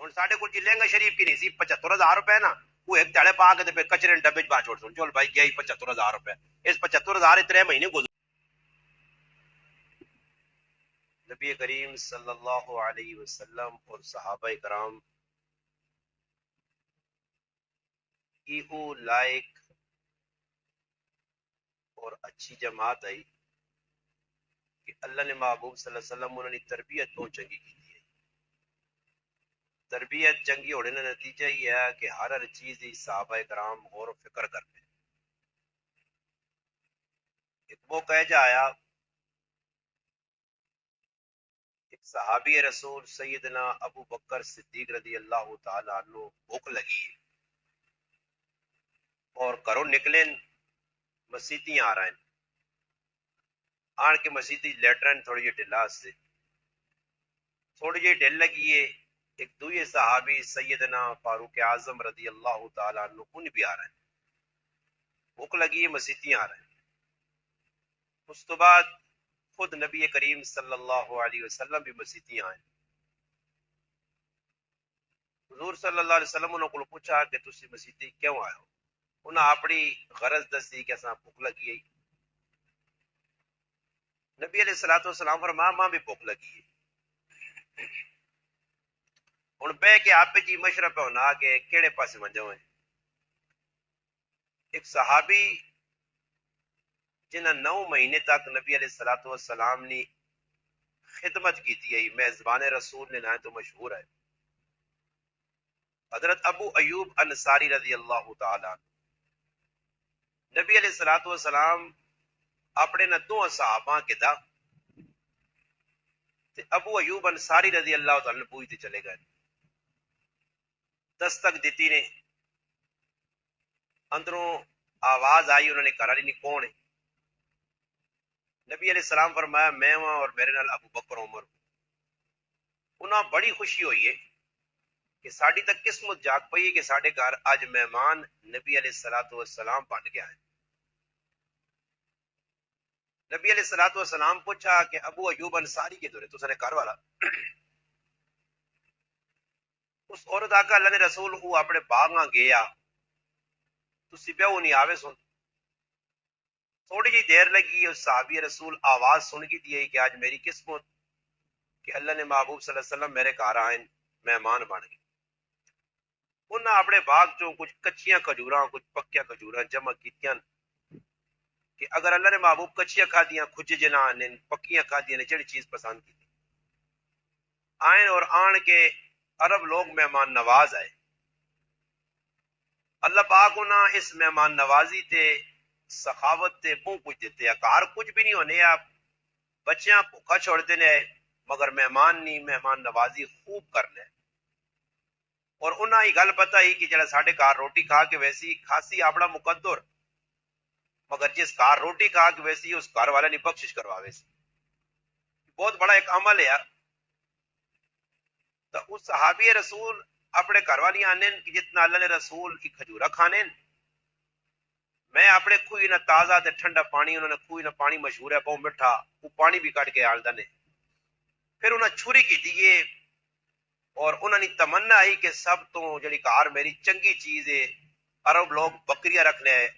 ہوں سارے کو جی لہنگا شریف کی نہیں سی 75,000 روپے نا وہ ایک تڑے پا کے کچرے ڈبے چ پا چھوڑ سن چل بھائی گیا 75,000 روپے اس 75,000 3 مہینے گزر نبی کریم صلی اللہ علیہ وسلم اور صحابہ کرام ایہو لائق اور اچھی جماعت آئی کہ اللہ نے محبوب صلی اللہ علیہ وسلم انہوں نے تربیت بہت چنگی کی ہے. تربیت چنگی ہونے کا نتیجہ یہ ہے کہ ہر چیز ہی صحابہ کرام غور و فکر کرتے. ایک موقع جا آیا ایک صحابی رسول سیدنا ابو بکر صدیق رضی اللہ تعالی عنہ بھوک لگی ہے اور گھروں نکلے مسیتی آ رہے ہیں آن کے مسیتی لیٹرن تھوڑی جی ڈھلا سے تھوڑی جی ڈھل لگی ہے. ایک دوسرے صحابی سیدنا فاروق اعظم رضی اللہ تعالی عنہ ان بھی آ رہے ہیں بھوک لگی ہے مسیتی آ رہے ہیں. اس تو بعد خود نبی کریم صلی اللہ علیہ وسلم بھی مسیتی آئے. حضور صلی اللہ علیہ وسلم انہوں کو پوچھا کہ تسی مسیتی کیوں آئے ہو؟ انہوں اپنی غرض دسی کہ اساں بھوک لگی ہے. نبی علیہ الصلوۃ والسلام فرمایا ماں بھی بھوک لگی ہے. ہن بہ کے آپ جی مشورہ پہ ہونا کہ کیڑے پاسے ونجو ہیں. ایک صحابی جنہ 9 مہینے تک نبی علیہ الصلوۃ والسلام نے خدمت کی تھی میزبان رسول نے نہ تو مشہور ہے حضرت ابو ایوب انصاری رضی اللہ تعالی عنہ. نبی علیہ الصلوۃ والسلام اپنے نہ دو صحابہ کے دا تے ابو ایوب انصاری رضی اللہ تعالی عنہ پوچھتے چلے گئے. دستک دیتی نے اندروں آواز آئی انہوں نے کہا نہیں کون ہے؟ نبی علیہ السلام فرمایا میں ہوں اور میرے نال ابو بکر عمر. انہاں بڑی خوشی ہوئی ہے کہ ساڑی تک قسمت جاگ پئی کہ ساڑے گھر آج مہمان نبی علیہ الصلوۃ والسلام بن گیا ہے. نبی علیہ الصلوۃ والسلام پوچھا کہ ابو ایوب انصاری کے دورے تو سنے گھر والا اس عورت آکا اللہ نے رسول وہ اپنے باغاں گیا تو سبیا وہ نہیں آوے سن. تھوڑی جی دیر لگی اس صحابی رسول آواز سن کی دی کہ آج میری قسمت کہ اللہ نے محبوب صلی اللہ علیہ وسلم میرے گھر آئے مہمان بن گئے. انہاں اپنے باغ چوں کچھ کچیاں کھجوراں کچھ پکیاں کھجوراں جمع کیتیاں کہ اگر اللہ نے محبوب کچیاں کھا دیاں کھج جنا نے پکیاں کھا دیاں نے جڑی چیز پسند کی آئین اور آن کے عرب لوگ مہمان نواز آئے. اللہ پاک انہاں اس مہمان نوازی تے سخاوت تے بہت کچھ دیتے ہیں. کار کچھ بھی نہیں ہونے آپ بچیاں بھوکا چھوڑتے نے مگر مہمان نہیں مہمان نوازی خوب کرنے. اور انہاں ہی گل پتہ ہی کہ جڑا ساڈے کار روٹی کھا کے ویسی کھاسی اپنا مقدر مگر جس کار روٹی کھا کے ویسی اس گھر والے نے بخشش کرواوے سی. بہت بڑا ایک عمل ہے. تو اس صحابی رسول اپنے گھر والی آنے کہ جتنا اللہ نے رسول کی کھجورا کھانے میں اپنے کوئی نہ تازہ تے ٹھنڈا پانی انہوں نے کوئی نہ پانی مشہور ہے بہت مٹھا وہ پانی بھی کٹ کے آلدہ نے پھر انہیں چھری کی دیئے اور انہوں نے تمنا آئی کہ سب تو جڑی کار میری چنگی چیز ہے. عرب لوگ بکریاں رکھنے ہیں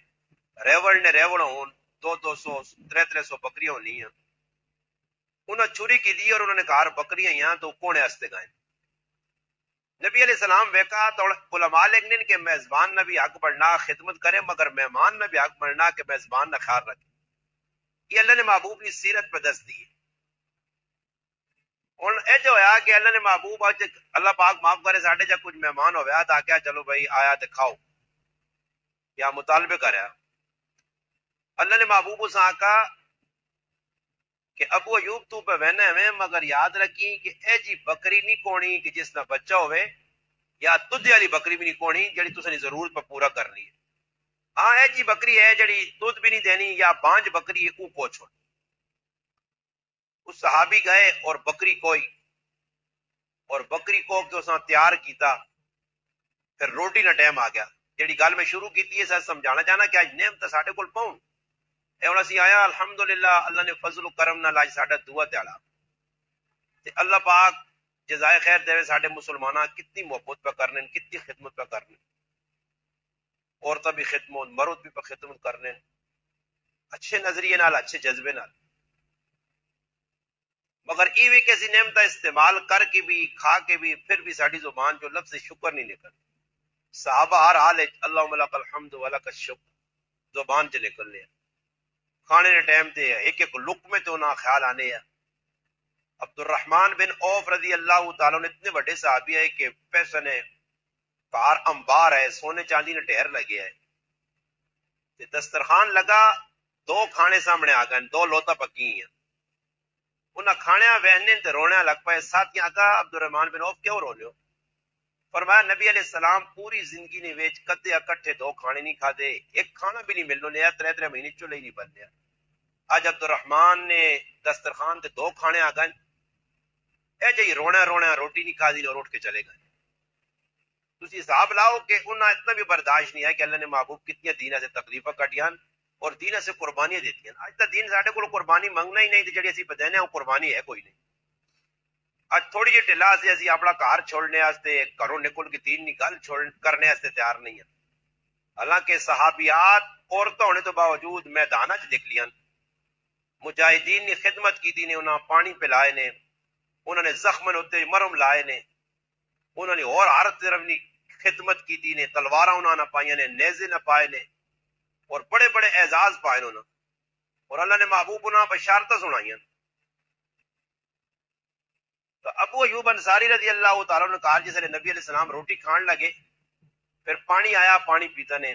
ریوڑ نے ریوڑ ہون 200 300 بکریاں ہونی ہیں. انہوں نے چھری کی دی اور انہوں نے کہا بکریاں یہاں تو کونے ہستے گئے. نبی علیہ السلام ویکا تو علماء لکھنے کہ میزبان نہ بھی حق بڑھنا خدمت کرے مگر مہمان نہ بھی حق بڑھنا کہ میزبان نہ خیال رکھے. یہ اللہ نے محبوب کی سیرت پہ دس دی. اور اے جو ہویا کہ اللہ نے محبوب اللہ پاک معاف کرے ساڈے جا کچھ مہمان ہویا تا کیا چلو بھائی آیا تے کھاؤ یا مطالبے کریا. اللہ نے محبوب اس آقا کہ ابو ایوب تو پہ وہنے میں مگر یاد رکھی کہ اے جی بکری نہیں کونی کہ جس نہ بچہ ہوئے یا دودھ والی بکری بھی نہیں کونی جڑی تسیں ضرورت پہ پورا کرنی ہے. ہاں اے جی بکری ہے جڑی دودھ بھی نہیں دینی یا بانج بکری ہے کو چھوڑ. اس صحابی گئے اور بکری کوئی اور بکری کو کہ اس نے تیار کیتا. پھر روٹی نہ ٹائم آ گیا جڑی گل میں شروع کی ہے سمجھانا چاہنا کہ اج نعمت ساڈے کول پاؤں اے ہن اسی آیا الحمدللہ اللہ نے فضل و کرم نال اج ساڈا دعا دیالا تے اللہ پاک جزائے خیر دے ساڈے مسلماناں کتنی محبت پہ کرنے، کتنی خدمت پہ کرنے، عورتیں بھی خدمت، مرد بھی پہ خدمت کرنے، اچھے نظریے نال، اچھے جذبے نال۔ مگر ای بھی کسی نعمت استعمال کر کے بھی، کھا کے بھی، پھر بھی ساڈی زبان جو لفظ شکر نہیں نکل۔ صحابہ ہر حال اللہم لک الحمد ولک الشکر زبان چ نکل لیا، کھانے نے ٹائم تے ایک ایک لقمے تو نہ خیال آنے ہیں۔ عبد الرحمن بن عوف رضی اللہ تعالیٰ نے اتنے بڑے صحابی ہے کہ پیسے نے کار انبار ہے، سونے چاندی نے ڈھیر لگے ہے، دسترخوان لگا، دو کھانے سامنے آ گئے، دو لوتا پکی ہیں، انہاں کھانے وہنے تے رونے لگ پائے۔ ساتھ آقا عبد الرحمن بن عوف کیوں رونے ہو؟ فرمایا نبی علیہ السلام پوری زندگی نے ویچ کدے اکٹھے دو کھانے نہیں کھا دے، ایک کھانا بھی نہیں ملنے لیا، 3 مہینے چولے ہی نہیں بن لیا۔ آج عبد الرحمن نے دسترخوان تے دو کھانے آ گئے، اے جی رونا رونا روٹی نہیں کھا دی اور اٹھ کے چلے گئے۔ تسی حساب لاؤ کہ انہاں اتنا بھی برداشت نہیں ہے کہ اللہ نے محبوب کتنی دین سے تکلیفاں کٹیاں اور دین سے قربانیاں دیتی ہیں۔ اج تک دین ساڈے کول قربانی منگنا ہی نہیں تے جڑی اسی بدینے او قربانی ہے کوئی نہیں۔ اج تھوڑی جی ٹھلا سے اسی اپنا گھر چھوڑنے واسطے، گھروں نکل کے دین کی گل کرنے واسطے تیار نہیں ہیں۔ حالانکہ صحابیات عورتوں ہونے تو باوجود میداناں چ نکلیاں، مجاہدین نے خدمت کی نے، انہاں پانی پلائے نے، انہوں نے زخم اتنے مرم لائے نے، انہوں نے اور ہر طرف کی خدمت کی نے، تلواراں انہوں نے پائیاں نے، نیزے نہ پائے نے، اور بڑے بڑے اعزاز پائے انہوں نے، اور اللہ نے محبوب انہوں نے بشارتیں سنائیاں۔ تو ابو ایوب انصاری رضی اللہ تعالیٰ نے کہا جس نے نبی علیہ السلام روٹی کھان لگے، پھر پانی آیا، پانی پیتا نے،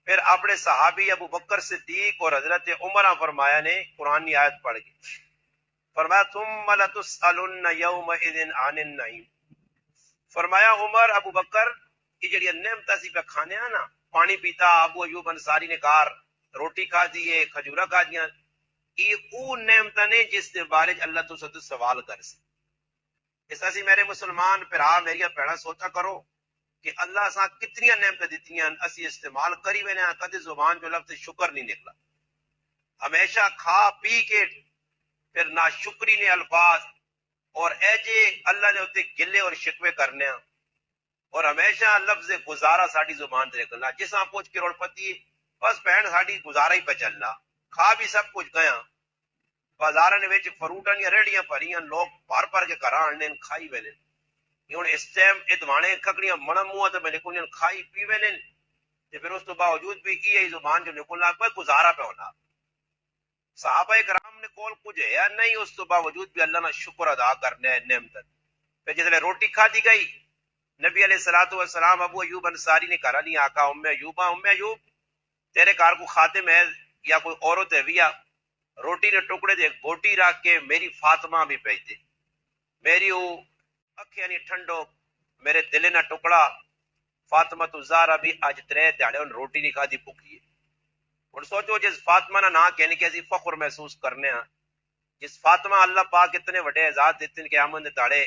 پھر اپنے صحابی ابو بکر صدیق اور حضرت عمر فرمایا نے قرآن کی آیت پڑھ گئی، فرمایا ثم لتسألن یومئذ عن النعیم، فرمایا عمر ابو بکر کی جڑی نعمت سی پہ کھانے نا، پانی پیتا، ابو ایوب انصاری نے کہا روٹی کھا دیے، کھجورا کھا دیا، یہ او نعمت نے جس کے بارے اللہ تو سد سوال کر سی۔ اس اسی میرے مسلمان پھرا میری بھیڑا سوچا کرو کہ اللہ سا کتنی نعمت دیتی ہیں، اسی استعمال کری وینے کدی زبان جو لفظ شکر نہیں نکلا۔ ہمیشہ کھا پی کے پھر نہ شکری نے الفاظ اور اے جے اللہ نے اتنے گلے اور شکوے کرنے ہیں، اور ہمیشہ لفظ گزارا ساڑی زبان سے نکلنا، جس ہاں پوچھ کروڑ پتی بس بہن ساڑی گزارا ہی پہ چلنا، کھا بھی سب کچھ گیا، بازار نے وچ فروٹاں دی ریڑیاں بھریاں، لوگ پار پار کے گھر آنے کھائی ویلے، ہن اس ٹائم ادوانے ککڑیاں منم منہ تے میں نکلن کھائی پی ویلے، تے پھر اس تو باوجود بھی یہ زبان جو نکلنا پہ گزارا پہ ہونا۔ صحابہ کرام نے کول کچھ ہے نہیں، اس تو باوجود بھی اللہ نے شکر ادا کرنا ہے نعمت۔ پھر جس روٹی کھا دی گئی، نبی علیہ الصلوۃ والسلام ابو ایوب انصاری نے کہا نہیں آقا ام ایوب تیرے گھر کو خادم ہے یا کوئی عورت ہے بھی، روٹی نے ٹکڑے دے گوٹی رکھ کے میری فاطمہ بھی بھیج دے، میری وہ اکھیاں نہیں ٹھنڈو، میرے دل نہ ٹکڑا، فاطمہ تو زہرا بھی اج 3 دہاڑے ان روٹی نہیں کھادی بھوکی ہے۔ ہن سوچو جس فاطمہ نہ کہنے کہ اسی فخر محسوس کرنے ہاں، جس فاطمہ اللہ پاک اتنے وڈے اعزاز دیتے ہیں کہ قیامت دے دہاڑے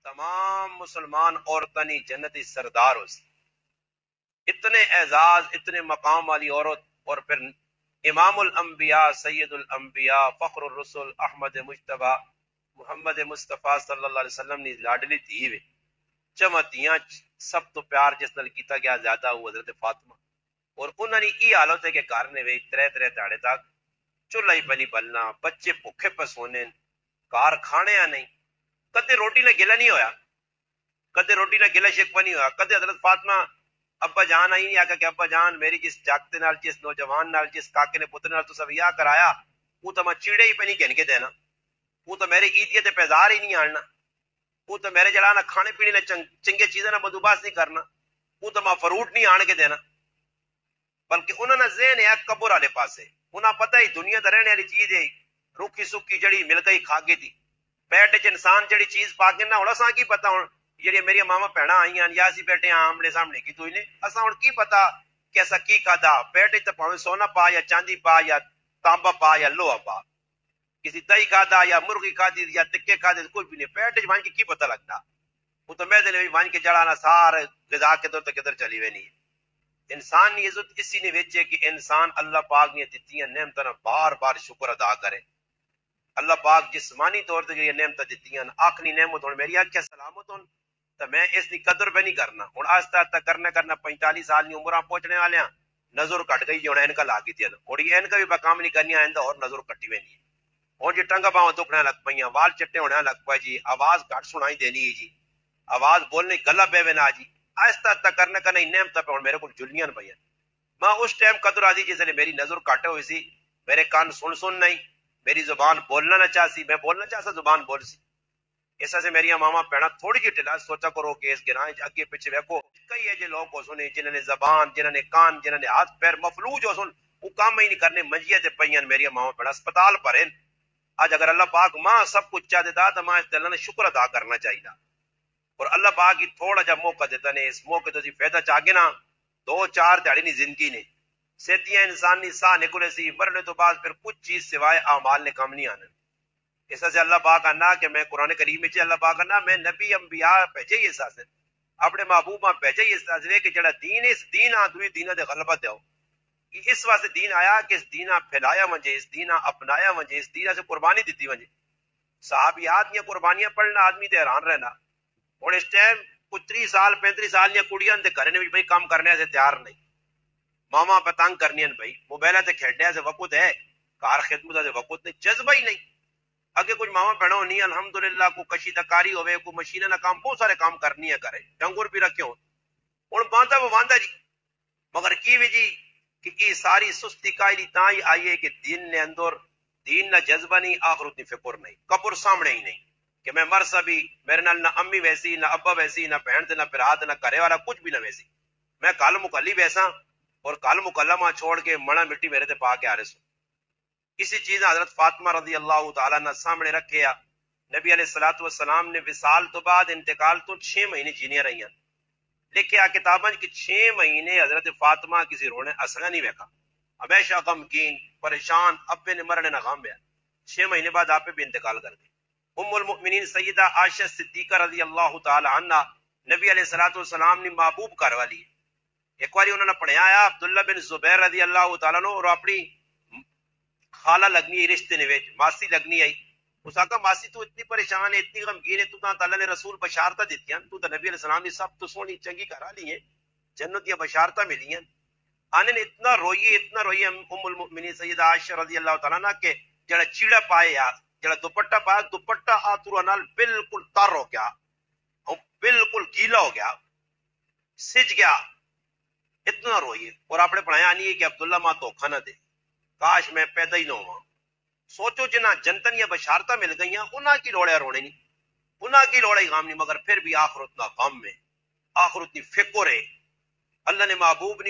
تمام مسلمان عورتوں نے جنتی سردار ہو سی، اتنے اعزاز اتنے مقام والی عورت، اور پھر امام الانبیاء سید الانبیاء فخر الرسل احمد مجتبی محمد مصطفیٰ صلی اللہ علیہ وسلم نے لاڈلی تھی وے چمتیاں سب تو پیار جس نال کیتا گیا زیادہ وہ حضرت فاطمہ، اور انہوں نے یہ حالت ہے کہ گھر نے وے 3 دہاڑے تک چولہا ہی پہ نہیں بلنا، بچے بھوکے پہ سونے، کار کھانے نہیں، کدے روٹی نہ گلا نہیں ہویا، کدے روٹی نہ گلا شکوا نہیں ہویا، کدے حضرت فاطمہ ابا جان آئی نہیں آکا کہ ابا جان میری جس جاگتے نال، جس نوجوان نال، جس کاکے نے پتر نال تو سب یا کرایا، وہ تو میں چیڑے ہی پہ نہیں گن کے دینا، وہ تو میرے عیدیت تے پیزار ہی نہیں آنا، وہ تو میرے جڑا نہ کھانے پینے نہ چنگے چیزیں نہ بدوباس نہیں کرنا، وہ تو میں فروٹ نہیں آن کے دینا، بلکہ انہوں نے ذہن ہے قبر والے پاسے، انہاں پتہ ہی دنیا تے رہنے والی چیز ہے روکھی سکی جڑی مل گئی کھا گئی تھی، پیٹ وچ انسان جڑی چیز پا کے نہ ہن اساں کی پتہ ہن جڑی میری ماما بہناں آئیاں یا اسی بیٹھے آمنے سامنے کی توئی نے اساں ہن کی پتہ کہ اساں کی کھادا، پیٹ وچ تے پاویں سونا پا یا چاندی پا یا تانبا پا یا لوہا پا، کسی دہی کھادا یا مرغی کھادی یا ٹکے کھادے کوئی بھی نہیں، پیٹ وچ وان کے کی پتہ لگتا، وہ تو میں دے وان کے جڑانا سارے غذا کدھر تے کدھر چلی وینی ہے۔ انسان کی عزت اسی نے ویچے کہ انسان اللہ پاک نے دتیاں نعمتاں بار بار شکر ادا کرے۔ اللہ پاک جسمانی طور تے نعمت دیتی ہیں، آخری نعمت ہوں میری آنکھیں سلامت ہوں تو میں اس کی قدر پہ نہیں کرنا ہوں، آہستہ آہستہ کرنا 45 سال کی عمر پہنچنے والے ہیں، نظر کٹ گئی جی ہوں اینکا لا کی تھی اور یہ اینکا بھی بکام نہیں کرنی آئندہ اور نظر کٹی ہوئی نہیں ہوں جی ٹنگا باواں دکھنے لگ پہ وال چٹے ہونے لگ پائے جی آواز گھٹ سنائی دینی ہے جی آواز بولنے گلا بے نہ جی آہستہ آہستہ کرنے کا نہیں نعمت پہ میرے کو جلیاں پہ میں اس ٹائم قدر آدھی جس نے میری نظر کٹ ہوئی سی میرے کان سن نہیں میری زبان بولنا نہ چاہ سی میں بولنا چاہ سا زبان بول سی اس سے میری ماما پینا تھوڑی جی ٹلا سوچا کرو کہ اس گراں اگے پیچھے ویکو کئی ایجے لوگ ہو سنے جنہوں نے زبان جنہوں نے کان جنہوں نے ہاتھ پیر مفلوج ہو سن وہ کام ہی نہیں کرنے منجیے تے پئیاں میری ماما پینا اسپتال پر ہیں آج اگر اللہ پاک ماں سب کچھ چاہ دیتا تو ماں اس دل نے شکر ادا کرنا چاہیے اور اللہ پاک ہی تھوڑا جا موقع دیتا نے اس موقع تو فائدہ چاہیے نا 2-4 دیہڑی نہیں زندگی نے سیتیاں انسان نے ساہ نکلے سی مرنے تو بعد پھر کچھ چیز سوائے اعمال نے کام نہیں آنا اس سے اللہ پاک آنا کہ میں قرآن کریم میں اللہ پاک آنا میں نبی انبیاء بھیجے اس سے اپنے محبوبہ بھیجے اس سے کہ جڑا دین اس دین دوئی دینہ دے غلبہ دیو اس واسطے دین آیا کہ اس دینہ پھیلایا ونجے اس دینہ اپنایا ونجے اس دینہ سے قربانی دیتی ونجے صحابیات یا قربانیاں پڑھنا آدمی تے حیران رہنا اور اس ٹائم کچھ 30 سال 35 سال یا کڑیاں دے گھر نے بھی بھائی کام کرنے سے تیار نہیں ماما پتنگ کرنی ہیں بھائی موبائل تے کھیڈنے سے وقت ہے کار خدمت سے وقت نہیں جذبہ ہی نہیں اگے کچھ ماما بہنوں نہیں الحمدللہ کو کشیدہ کاری ہوئے کو مشینہ نہ کام بہت سارے کام کرنی ہے کرے ڈنگر بھی رکھے ہوں اور باندھا وہ باندھا جی مگر کی بھی جی کہ یہ ساری سستی کائلی تاں ہی آئیے کہ دین نے اندر دین نہ جذبہ نہیں آخرت نہیں فکر نہیں قبر سامنے ہی نہیں کہ میں مر سبھی میرے نال نہ امی ویسی نہ ابا ویسی نہ بہن نہ برات نہ کرے والا کچھ بھی نہ ویسی میں کال مکلی ویسا اور کال مکلمہ چھوڑ کے مڑا مٹی میرے تے پا کے آ رہے سو اسی چیز حضرت فاطمہ رضی اللہ تعالیٰ نے سامنے رکھے نبی علیہ الصلوۃ والسلام نے وصال تو بعد انتقال تو 6 مہینے جینیاں رہی ہیں لکھے کتاباں کہ 6 مہینے حضرت فاطمہ کسی رونے اصلا نہیں ویکھا ہمیشہ غمگین پریشان ابے نے مرنے نہ غم بیا 6 مہینے بعد آپ بھی انتقال کر گئے ام المؤمنین سیدہ عائشہ صدیقہ رضی اللہ تعالی عنہ نبی علیہ الصلوۃ والسلام نے محبوب کر والی ایک بار انہوں نے پڑھایا عبداللہ بن زبیر رضی اللہ تعالیٰ عنہ اور اپنی خالہ لگنی رشتے نے ماسی لگنی آئی اس آقا ماسی تو اتنی پریشان ہے اتنی غمگین ہے تو تعالیٰ نے رسول بشارتہ دیتی ہیں تو نبی علیہ السلام نے سب تو سونی چنگی کرا لی ہیں جنت یا بشارتہ ملی ہیں آنے نے اتنا روئی ام المؤمنین سیدہ عائشہ رضی اللہ تعالیٰ عنہ کہ جڑا چیڑا پائے یا جڑا دوپٹہ پایا دوپٹہ آترو نال بالکل تر ہو گیا بالکل گیلا ہو گیا سج گیا اتنا روئی اور آپ نے پڑھایا نہیں ہے کہ عبداللہ ماں دھوکھا نہ دے کاش میں پیدا ہی نہ ہوا سوچو جنہ جنتن یا بشارتہ مل گئی ہیں انہاں کی لوڑے رونے نہیں انہاں کی لوڑے غام نہیں مگر پھر بھی آخرت نہ غم میں آخرت نی فکر ہے اللہ نے محبوب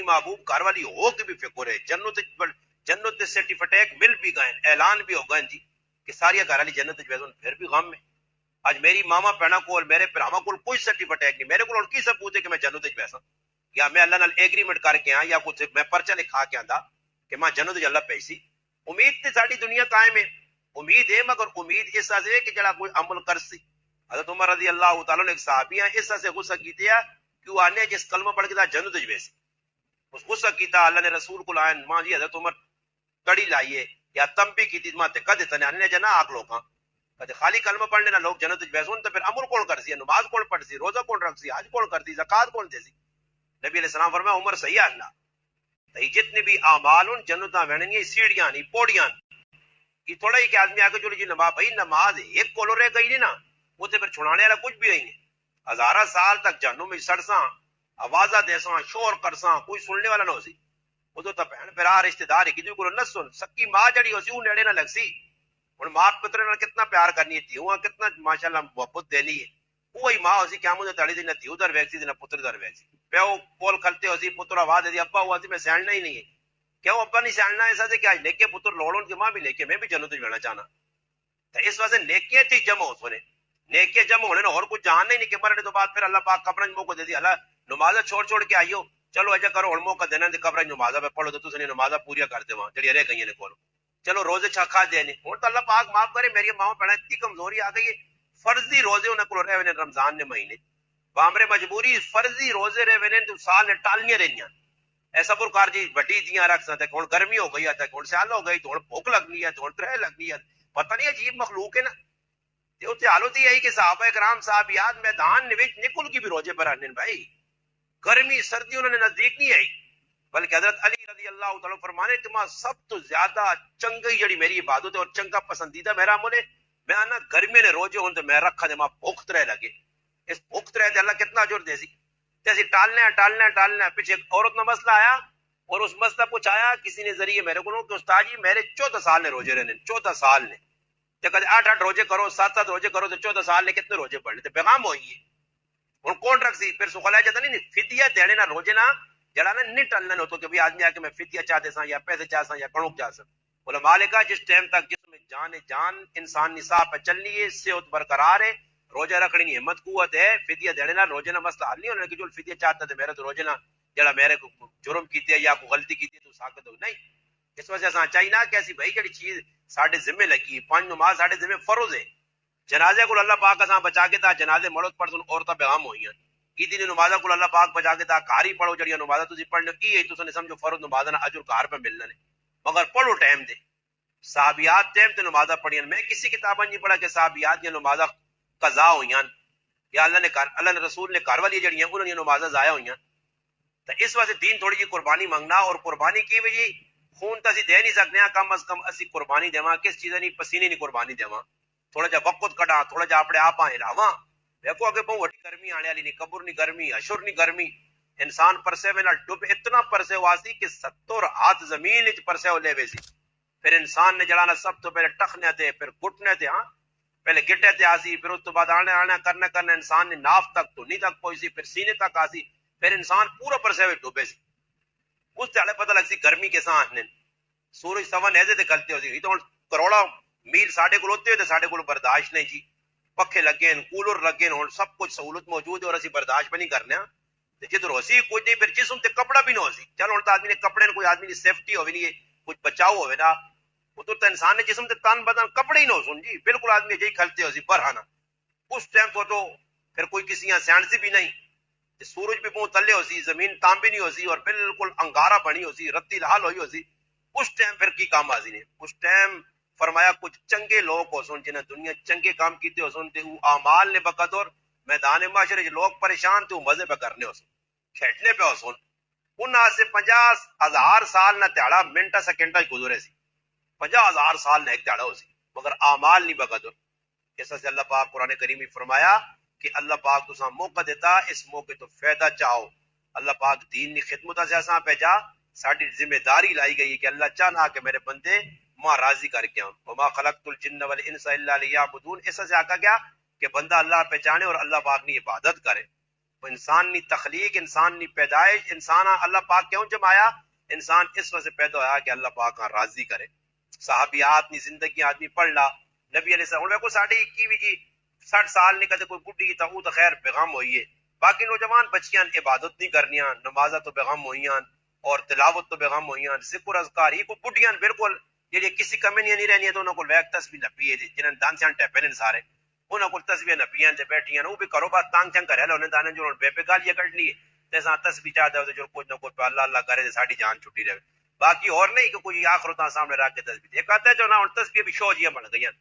گھر والی ہو کے بھی فکر ہے جنت سرٹیفکیٹ مل بھی گئے اعلان بھی ہو گئے جی کہ ساری گھر والی جنت پھر بھی غم میں آج میری ماما پینا کو میرے پراما کو کوئی سرٹیفکیٹ نہیں میرے کو کی ثبوت ہے کہ میں جنت بیسا یا میں اللہ نال ایگریمنٹ کر کے یا کچھ میں پرچہ لکھا کے آندا کہ میں جنت اللہ پیسی امید تے ساری دنیا قائم ہے امید ہے مگر امید اس سے کہ جڑا کوئی عمل کر سی حضرت عمر رضی اللہ تعالیٰ نے ایک صحابی ہیں اس سے غصہ کیتے ہیں کیوں آنے جس کلمہ پڑھ کے تا جنت ویسی اس غصہ کیتا اللہ نے رسول کو لائن ماں جی حضرت عمر کڑی لائیے یا تنبیہ کیتی ماں تے کدے تنے نے جنا آگ لوکاں کدے خالی کلمہ پڑھنے نہ لوگ جنت ویسون تو پھر عمل کون کر سی نماز کون پڑھ سی روزہ کون رکھ سی حج کون کر سی زکات کون دے سی نبی علیہ السلام فرمایا عمر صحیح اللہ تے جتنے بھی اعمال ان جنتاں ویننی سیڑھیاں نہیں پوڑیاں یہ تھوڑا ہی کہ آدمی آگے چلو جی نماز بھائی نماز ایک کولو رہ گئی نہیں نا وہ تے پھر چھڑانے والا کچھ بھی نہیں ہزارہ سال تک جہنم میں سڑساں آوازہ دیساں شور کرساں کوئی سننے والا نہ ہو سی ادو تو بہن پھرا رشتہ دار کسی کو نہ سن سکی ماں جڑی ہو سی وہ نیڑے نہ لگ سی ہن ماں پتر نال کتنا پیار کرنی تھی ہوا کتنا ماشاءاللہ محبت دینی ہے وہی ماں ہو سی کیا مجھے تڑی دی نہ تھی ادھر ویسی نہ پتر ادھر ویسی پیو کول کھلتے ہو سی پتر آواز دے دی ابا ہوا سی میں سیڑنا ہی نہیں ہے کیوں ابا نہیں سیڑنا ایسا سے کہ آج لے کے پتر لوڑن کے ماں بھی لے کے میں بھی جنت میں جانا چاہنا تو اس واسطے نیکیاں تھی جمع ہو سنے نیکیاں جمع ہونے اور کچھ جان نہیں کہ مرنے تو بعد پھر اللہ پاک قبرن موقع دے دی اللہ نمازہ چھوڑ کے آئیو چلو اجا کرو اور موقع دینا دی قبرن نمازہ پہ پڑھو تو تسنی نمازہ پوریا کر دے وہاں جڑی رہ گئی نے کولو چلو روزے چھکا دینے اور تو اللہ پاک معاف کرے میری ماں پڑھا اتنی کمزوری آ گئی ہے فرضی روزے انہیں کو رہے رمضان نے مہینے بامرے مجبوری فرضی روزے رہے تو سال نے ٹالنیاں رہنیاں ایسا پرکار جی وڈی دیاں رکھ سکتے کون گرمی ہو گئی ہے کون سیال ہو گئی تو بھوک لگنی ہے تو ترہ لگنی ہے پتہ نہیں عجیب مخلوق ہے نا. تے اتنے حالت یہ آئی کہ صحابہ کرام صحابیات میدان نکل کی بھی روزے پر آنے بھائی. گرمی سردی انہوں نے نزدیک نہیں آئی. بلکہ حضرت علی رضی اللہ تعالیٰ فرمانے تمہاں سب تو زیادہ چنگی جڑی میری عبادت ہے اور چنگا پسندیدہ میرا عمل ہے میں آنا گرمی نے روزے ہوں تو میں رکھا دے ماں بھوکت رہ لگے. اس بھوکت رہے تے اللہ کتنا جور دے سی. تے اسی ٹالنے پیچھے ایک عورت کا مسئلہ آیا اور اس مسئلہ پوچھایا کسی نے ذریعے میرے کو کہ استاد جی میرے 14 سال نے روزے رہنے 14 سال نے تے کہتے 8 روزے کرو 7 روزے کرو تو 14 سال نے کتنے روزے پڑھ لیتے پیغام ہوئی ہے. ہوں کون رکھ سی پھر سکھلایا جاتا نہیں فدیہ دینے نہ روزے نہ جڑا نا نہیں ٹلنا ہوتا کہ آدمی آ کے میں فدیہ چاہتے سا یا پیسے چاہ سا یا کڑوک چاہ سا. علماء نے کہا جس ٹائم تک جس میں جان انسان نصاب پہ چلنی ہے صحت برقرار ہے روزہ رکھنے کی ہمت قوت ہے فدیہ دینے نہ روزے نہ مسئلہ حل نہیں ہونا کہ جو فدیہ چاہتا تھا میرے تو روزے نہ جڑا میرے کو جرم کیتے یا کوئی غلطی کیتی تو ساکت ہو نہیں. اس وجہ سے چاہیے نا کہ ایسی بھائی جڑی چیز ساڈے ذمہ لگی 5 نماز ساڈے ذمہ فرض ہے. جنازے کو اللہ پاک اساں بچا کے تا جنازے مڑت پر سن عورتاں بیغام ہوئیاں عیدی نمازاں کو اللہ پاک بچا کے تا گھر ہی پڑھو جڑیاں نمازاں تسی پڑھنے کی ہے تساں نے سمجھو فرض نمازاں نہ اجر گھر پہ ملنا ہے مگر پڑھو ٹائم دے. صحابیات ٹائم تے نمازاں پڑھیاں میں کسی کتاباں نہیں پڑھا کہ صحابیات دی نمازاں قضا ہوئیاں یا اللہ نے رسول نے گھر والی جڑیاں انہاں دی نمازاں ضائع ہوئیاں. تو اس واسطے دین تھوڑی جی قربانی منگنا اور قربانی کی وجہ خون تو اسی دے نہیں سکتے ہیں کم از کم اسی قربانی دیواں کس چیز نہیں پسینے نہیں قربانی دیواں تھوڑا جا وقت کٹا تھوڑا جا اپنے آپ ہلاواں. دیکھو اگے بہت وڈی گرمی آنے والی نہیں قبر نہیں گرمی اشر نہیں گرمی انسان پرسے میں ڈب اتنا پرسے ہوا سی کہ 70 ہاتھ زمین وچ پرسے ہو لے وے سی. پھر انسان نے جڑانا سب تو پہلے ٹخنے تے پھر گھٹنے تے ہاں پہلے گٹے تے آسی پھر اس تو بعد آنے کرنا انسان نے ناف تک تو نہیں تک پہنچی پھر سینے تک آسی پھر انسان پورا پرسے میں ڈوبے سی. اس تے پتہ لگ سی گرمی کے ساتھ نے سورج سوا نیزے تے گلتے ہو سی تو کروڑا میل ساڈے کول ہوتے ہوئے ساڈے کول برداشت نہیں جی. پکھے لگے ہیں کولر لگے ہیں سب کچھ سہولت موجود ہے اور اسی برداشت بھی نہیں کرنے جدھر ہو سی کچھ نہیں پھر جسم تے کپڑا بھی نہ ہو سی. چلو ہوں تو آدمی نے کپڑے کوئی آدمی کی سیفٹی ہوئی نہیں کچھ بچاؤ ہوئے نا ادھر تو انسان نے جسم تے تن بدن کپڑے ہی نہ ہو سن جی بالکل آدمی جی کھلتے ہو سی برہانا. اس ٹائم تو پھر کوئی کسی یہاں سائنسی بھی نہیں سورج بھی بہت تلے ہو سی زمین تانبی نہیں ہو سی اور بالکل انگارہ بنی ہو سی رتی لال ہوئی ہو سی. اس ٹائم پھر کی کام آزی نے اس ٹائم فرمایا کچھ چنگے لوگ ہو سن جنہیں دنیا چنگے کام کیتے ہو سن تے وہ اعمال نے بقدر میدان معاشرے لوگ پریشان تے وہ مزے پہ کرنے ہو سن کھیٹنے پہ ہو سن انہاں سے 50,000 سال نہ تیڑا منٹا سیکنڈا گزرے سی 50,000 سال نہ ایک تیڑا ہو سی مگر اعمال نہیں بقدر. اس سے اللہ پاک قرآن کریم میں فرمایا کہ اللہ پاک تساں موقع دیتا اس موقع تو فائدہ چاہو. اللہ پاک دین کی خدمت سے اساں پہ جا ساری ذمہ داری لائی گئی کہ اللہ چاہنا کہ میرے بندے ماں راضی کر کے وما خلقت الجن والانس الا لیعبدون. اس سے آکا گیا کہ بندہ اللہ پہچانے اور اللہ پاک کی عبادت کرے. انسان نی تخلیق انسان نی پیدائش انسان اللہ پاک کیوں جمایا انسان اس وجہ سے پیدا ہوا کہ اللہ پاک کا راضی کرے. صحابیات نی زندگی آدمی پڑھ لا نبی علیہ السلام کو 21 جی 60 سال نہیں کہتے کوئی بڈھی تا وہ تو خیر پیغام ہوئی ہے. باقی نوجوان بچیاں عبادت نہیں کرنیاں نمازہ تو پیغام ہوئیاں اور تلاوت تو پیغام ہوئیاں ذکر اذکار ہی کوئی بڈھیاں بالکل جی کسی کمی نہیں رہنی ہے تو انہوں کو ویک تسبیح نپی ہے جنہاں دان سیاں ٹیپے نے سارے انہوں کو تسبیح نپیاں تے بیٹھیاں وہ بھی کرو بات تانگ چنگ کرے انہیں دانے جو بے پہ گالیاں کٹ لی تے ساں تسبیح چاہتے ہو جو کچھ نہ کچھ اللہ اللہ کرے تے ساڈی جان چھٹی رہے. باقی اور نہیں کہ کوئی آخرتاں سامنے رکھ کے تسبیح ایک آتا ہے جو نہ تسبیح بھی شو جیاں بن گئیاں